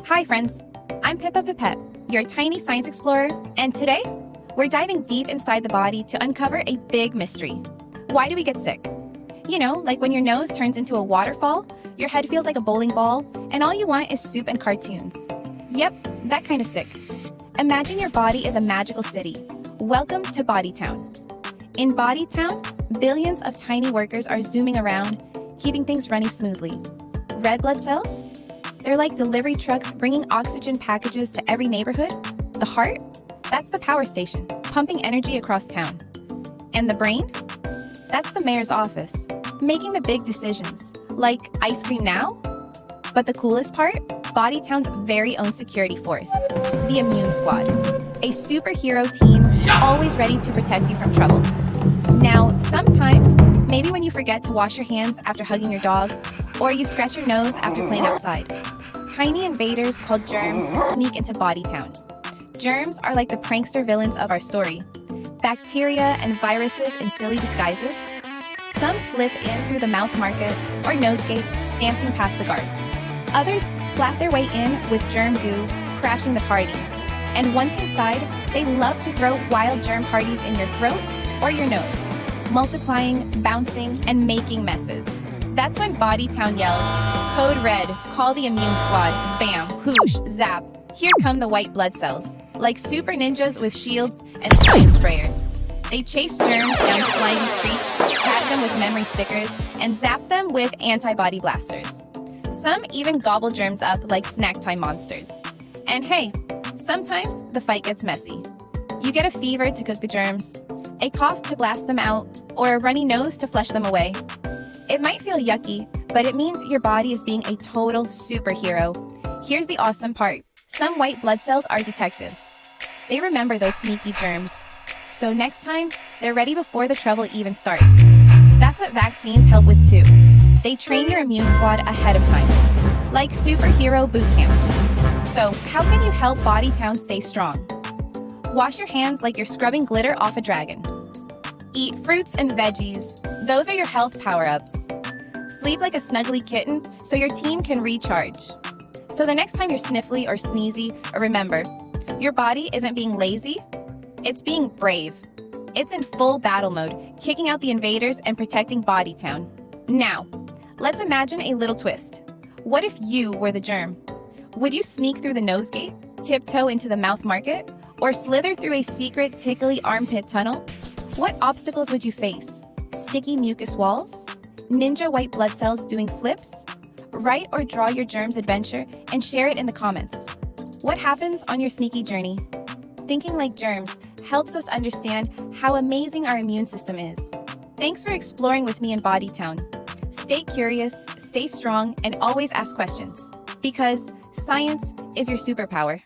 Hi friends, I'm Pippa Pippette, your tiny science explorer, and today we're diving deep inside the body to uncover a big mystery. Why do we get sick? You know, like when your nose turns into a waterfall, your head feels like a bowling ball, and all you want is soup and cartoons. Yep, that kind of sick. Imagine your body is a magical city. Welcome to BodyTown. In BodyTown, billions of tiny workers are zooming around, keeping things running smoothly. Red blood cells? They're like delivery trucks bringing oxygen packages to every neighborhood. The heart? That's the power station, pumping energy across town. And the brain? That's the mayor's office, making the big decisions, like ice cream now? But the coolest part? BodyTown's very own security force, the Immune Squad, a superhero team always ready to protect you from trouble. Now, sometimes, maybe when you forget to wash your hands after hugging your dog, or you scratch your nose after playing outside, tiny invaders called germs sneak into BodyTown. Germs are like the prankster villains of our story. Bacteria and viruses in silly disguises. Some slip in through the mouth market or nose gate, dancing past the guards. Others splat their way in with germ goo, crashing the party. And once inside, they love to throw wild germ parties in your throat or your nose, multiplying, bouncing, and making messes. That's when BodyTown yells, "Code Red, call the Immune Squad." Bam, whoosh, zap. Here come the white blood cells, like super ninjas with shields and science sprayers. They chase germs down slimy streets, tag them with memory stickers, and zap them with antibody blasters. Some even gobble germs up like snack time monsters. And hey, sometimes the fight gets messy. You get a fever to cook the germs, a cough to blast them out, or a runny nose to flush them away. It might feel yucky, but it means your body is being a total superhero. Here's the awesome part. Some white blood cells are detectives. They remember those sneaky germs. So next time, they're ready before the trouble even starts. That's what vaccines help with too. They train your immune squad ahead of time, like superhero boot camp. So how can you help BodyTown stay strong? Wash your hands like you're scrubbing glitter off a dragon. Eat fruits and veggies. Those are your health power-ups. Sleep like a snuggly kitten so your team can recharge. So the next time you're sniffly or sneezy, remember, your body isn't being lazy, it's being brave. It's in full battle mode, kicking out the invaders and protecting BodyTown. Now, let's imagine a little twist. What if you were the germ? Would you sneak through the nose gate, tiptoe into the mouth market, or slither through a secret tickly armpit tunnel? What obstacles would you face? Sticky mucus walls? Ninja white blood cells doing flips? Write or draw your germs adventure and share it in the comments. What happens on your sneaky journey? Thinking like germs helps us understand how amazing our immune system is. Thanks for exploring with me in BodyTown. Stay curious, stay strong, and always ask questions. Because science is your superpower.